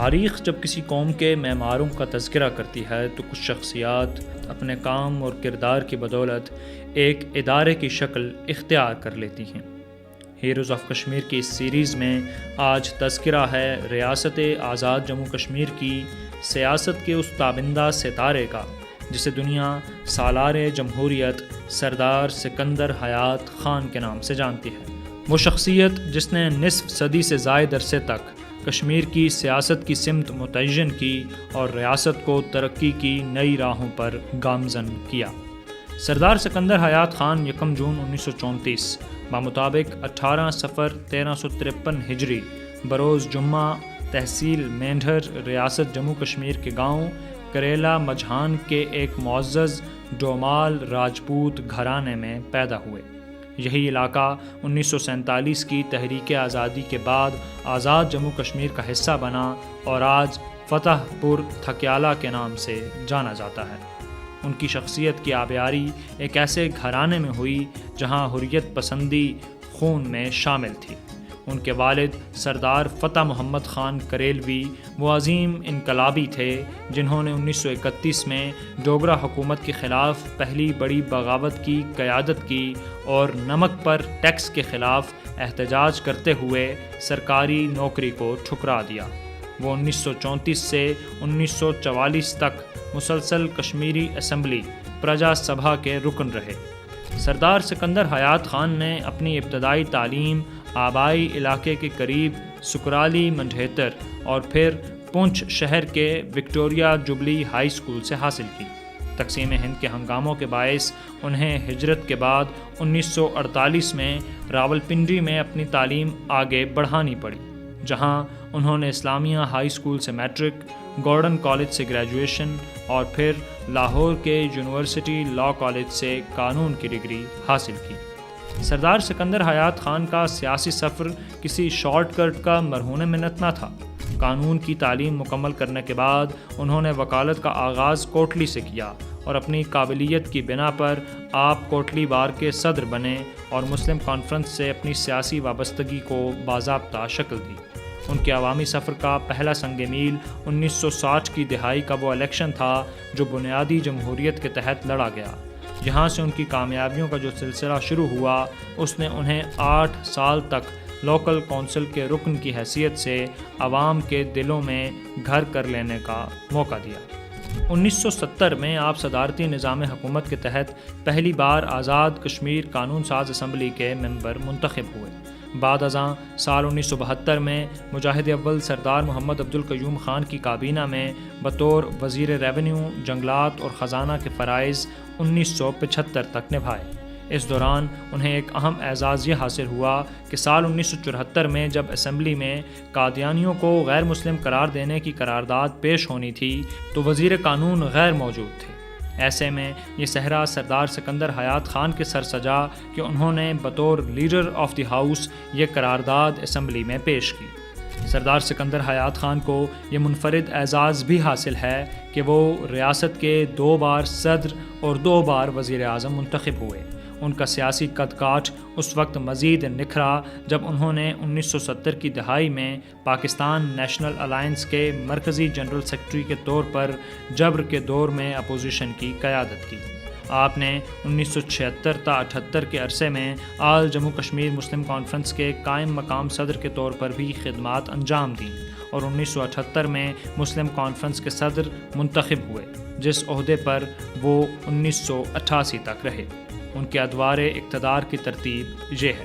تاریخ جب کسی قوم کے معماروں کا تذکرہ کرتی ہے تو کچھ شخصیات اپنے کام اور کردار کی بدولت ایک ادارے کی شکل اختیار کر لیتی ہیں۔ ہیروز آف کشمیر کی اس سیریز میں آج تذکرہ ہے ریاست آزاد جموں کشمیر کی سیاست کے اس تابندہ ستارے کا جسے دنیا سالار جمہوریت سردار سکندر حیات خان کے نام سے جانتی ہے۔ وہ شخصیت جس نے نصف صدی سے زائد عرصے تک کشمیر کی سیاست کی سمت متعین کی اور ریاست کو ترقی کی نئی راہوں پر گامزن کیا۔ سردار سکندر حیات خان 1 جون 1934 بمطابق 18 صفر 1353 ہجری بروز جمعہ تحصیل مینڈھر ریاست جموں کشمیر کے گاؤں کریلا مجھان کے ایک معزز ڈومال راجپوت گھرانے میں پیدا ہوئے۔ یہی علاقہ 1947 کی تحریک آزادی کے بعد آزاد جموں کشمیر کا حصہ بنا اور آج فتح پور تھکیالہ کے نام سے جانا جاتا ہے۔ ان کی شخصیت کی آبیاری ایک ایسے گھرانے میں ہوئی جہاں حریت پسندی خون میں شامل تھی۔ ان کے والد سردار فتح محمد خان کریلوی وہ عظیم انقلابی تھے جنہوں نے 1931 میں ڈوگرا حکومت کے خلاف پہلی بڑی بغاوت کی قیادت کی اور نمک پر ٹیکس کے خلاف احتجاج کرتے ہوئے سرکاری نوکری کو ٹھکرا دیا۔ وہ 1934 سے 1944 تک مسلسل کشمیری اسمبلی پرجا سبھا کے رکن رہے۔ سردار سکندر حیات خان نے اپنی ابتدائی تعلیم آبائی علاقے کے قریب سکرالی منڈھیتر اور پھر پونچھ شہر کے وکٹوریا جوبلی ہائی اسکول سے حاصل کی۔ تقسیم ہند کے ہنگاموں کے باعث انہیں ہجرت کے بعد 1948 میں راولپنڈی میں اپنی تعلیم آگے بڑھانی پڑی، جہاں انہوں نے اسلامیہ ہائی اسکول سے میٹرک، گورڈن کالج سے گریجویشن اور پھر لاہور کے یونیورسٹی لاء کالج سے قانون کی ڈگری حاصل کی۔ سردار سکندر حیات خان کا سیاسی سفر کسی شارٹ کٹ کا مرہون منت نہ تھا۔ قانون کی تعلیم مکمل کرنے کے بعد انہوں نے وکالت کا آغاز کوٹلی سے کیا اور اپنی قابلیت کی بنا پر آپ کوٹلی بار کے صدر بنے اور مسلم کانفرنس سے اپنی سیاسی وابستگی کو باضابطہ شکل دی۔ ان کے عوامی سفر کا پہلا سنگ میل 1960 کی دہائی کا وہ الیکشن تھا جو بنیادی جمہوریت کے تحت لڑا گیا۔ یہاں سے ان کی کامیابیوں کا جو سلسلہ شروع ہوا اس نے انہیں 8 سال تک لوکل کونسل کے رکن کی حیثیت سے عوام کے دلوں میں گھر کر لینے کا موقع دیا۔ 1970 میں آپ صدارتی نظام حکومت کے تحت پہلی بار آزاد کشمیر قانون ساز اسمبلی کے ممبر منتخب ہوئے۔ بعد ازاں سال 1972 میں مجاہد اول سردار محمد عبدالقیوم خان کی کابینہ میں بطور وزیر ریونیو جنگلات اور خزانہ کے فرائض 1975 تک نبھائے۔ اس دوران انہیں ایک اہم اعزاز یہ حاصل ہوا کہ سال 1974 میں جب اسمبلی میں قادیانیوں کو غیر مسلم قرار دینے کی قرارداد پیش ہونی تھی تو وزیر قانون غیر موجود تھے۔ ایسے میں یہ صحرا سردار سکندر حیات خان کے سر سجا کہ انہوں نے بطور لیڈر آف دی ہاؤس یہ قرارداد اسمبلی میں پیش کی۔ سردار سکندر حیات خان کو یہ منفرد اعزاز بھی حاصل ہے کہ وہ ریاست کے 2 بار صدر اور 2 بار وزیر اعظم منتخب ہوئے۔ ان کا سیاسی قد کاٹ اس وقت مزید نکھرا جب انہوں نے 1970 کی دہائی میں پاکستان نیشنل الائنس کے مرکزی جنرل سیکرٹری کے طور پر جبر کے دور میں اپوزیشن کی قیادت کی۔ آپ نے 1976 تا 78 کے عرصے میں آل جموں کشمیر مسلم کانفرنس کے قائم مقام صدر کے طور پر بھی خدمات انجام دیں اور 1978 میں مسلم کانفرنس کے صدر منتخب ہوئے، جس عہدے پر وہ 1988 تک رہے۔ ان کے ادوار اقتدار کی ترتیب یہ ہے: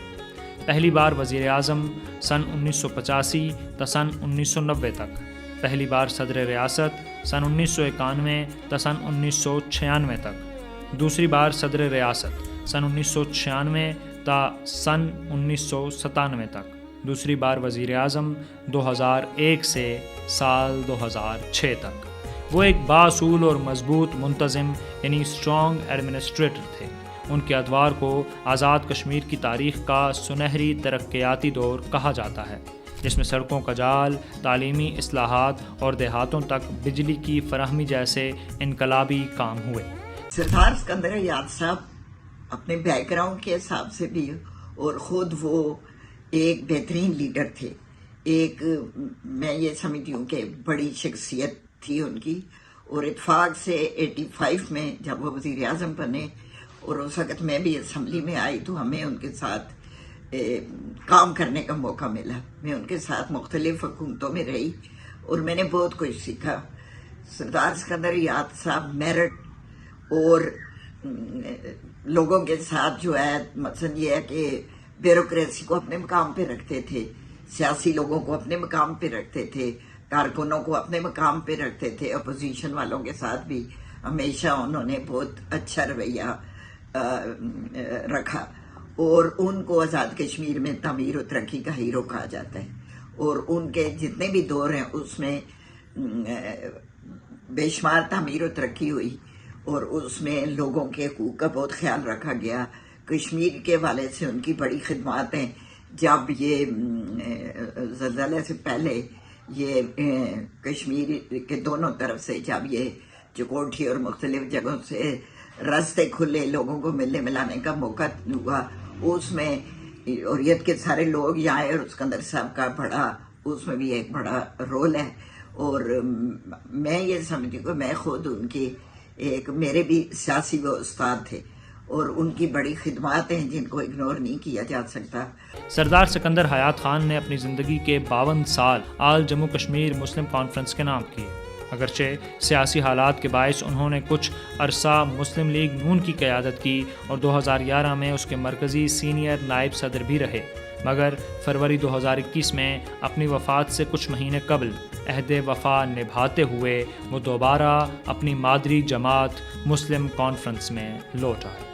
پہلی بار وزیر اعظم سن 1985 تا سن 1990 تک، پہلی بار صدر ریاست سن 1991 تا سن 1996 تک، دوسری بار صدر ریاست سن 1996 تا سن 1997 تک، دوسری بار وزیر اعظم 2001 سے سال 2006 تک۔ وہ ایک بااصول اور مضبوط منتظم یعنی اسٹرانگ ایڈمنسٹریٹر تھے۔ ان کے ادوار کو آزاد کشمیر کی تاریخ کا سنہری ترقیاتی دور کہا جاتا ہے، جس میں سڑکوں کا جال، تعلیمی اصلاحات اور دیہاتوں تک بجلی کی فراہمی جیسے انقلابی کام ہوئے۔ سردار سکندر حیات صاحب اپنے بیک گراؤنڈ کے حساب سے بھی اور خود وہ ایک بہترین لیڈر تھے، ایک میں یہ سمجھتی ہوں کہ بڑی شخصیت تھی ان کی، اور اتفاق سے 85 میں جب وہ وزیر اعظم بنے اور اس وقت میں بھی اسمبلی میں آئی تو ہمیں ان کے ساتھ کام کرنے کا موقع ملا. میں ان کے ساتھ مختلف حکومتوں میں رہی اور میں نے بہت کچھ سیکھا. سردار سکندر یاد صاحب میرٹ اور لوگوں کے ساتھ جو ہے مثلا یہ ہے کہ بیوروکریسی کو اپنے مقام پہ رکھتے تھے، سیاسی لوگوں کو اپنے مقام پہ رکھتے تھے، کارکنوں کو اپنے مقام پہ رکھتے تھے. اپوزیشن والوں کے ساتھ بھی ہمیشہ انہوں نے بہت اچھا رویہ رکھا، اور ان کو آزاد کشمیر میں تعمیر و ترقی کا ہیرو کہا جاتا ہے. اور ان کے جتنے بھی دور ہیں اس میں بے شمار تعمیر و ترقی ہوئی، اور اس میں لوگوں کے حقوق کا بہت خیال رکھا گیا. کشمیر کے حوالے سے ان کی بڑی خدمات ہیں. جب یہ زلزلے سے پہلے یہ کشمیر کے دونوں طرف سے جب یہ چکوٹھی اور مختلف جگہوں سے راستے کھلے، لوگوں کو ملنے ملانے کا موقع ہوا، اس میں اوریت کے سارے لوگ یہاں آئے، اور سکندر صاحب کا بڑا اس میں بھی ایک بڑا رول ہے. اور میں یہ سمجھتی ہوں کہ میں خود ان کی میرے بھی سیاسی وہ استاد تھے، اور ان کی بڑی خدمات ہیں جن کو اگنور نہیں کیا جا سکتا. سردار سکندر حیات خان نے اپنی زندگی کے 52 سال آل جموں کشمیر مسلم کانفرنس کے نام کیے. اگرچہ سیاسی حالات کے باعث انہوں نے کچھ عرصہ مسلم لیگ نون کی قیادت کی اور 2011 میں اس کے مرکزی سینئر نائب صدر بھی رہے، مگر فروری 2021 میں اپنی وفات سے کچھ مہینے قبل عہد وفا نبھاتے ہوئے وہ دوبارہ اپنی مادری جماعت مسلم کانفرنس میں لوٹ آئے.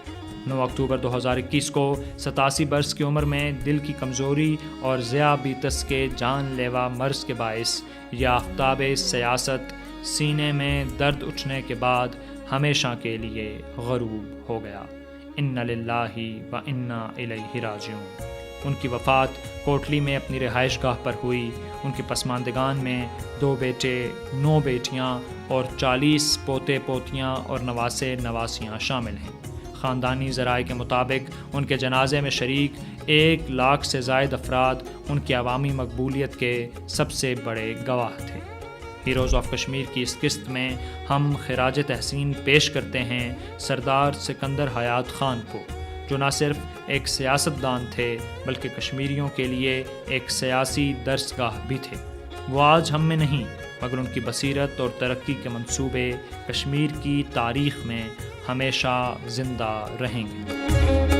9 اکتوبر 2021 کو 87 برس کی عمر میں دل کی کمزوری اور ذیابیطس کے جان لیوا مرض کے باعث یہ آفتاب سیاست سینے میں درد اٹھنے کے بعد ہمیشہ کے لیے غروب ہو گیا. ان للہ و انا الیہ راجعون. ان کی وفات کوٹلی میں اپنی رہائش گاہ پر ہوئی. ان کے پسماندگان میں 2 بیٹے، 9 بیٹیاں اور 40 پوتے پوتیاں اور نواسے نواسیاں شامل ہیں. خاندانی ذرائع کے مطابق ان کے جنازے میں شریک 1 لاکھ سے زائد افراد ان کی عوامی مقبولیت کے سب سے بڑے گواہ تھے. ہیروز آف کشمیر کی اس قسط میں ہم خراج تحسین پیش کرتے ہیں سردار سکندر حیات خان کو، جو نہ صرف ایک سیاستدان تھے بلکہ کشمیریوں کے لیے ایک سیاسی درسگاہ بھی تھے. وہ آج ہم میں نہیں، مگر ان کی بصیرت اور ترقی کے منصوبے کشمیر کی تاریخ میں ہمیشہ زندہ رہیں گے.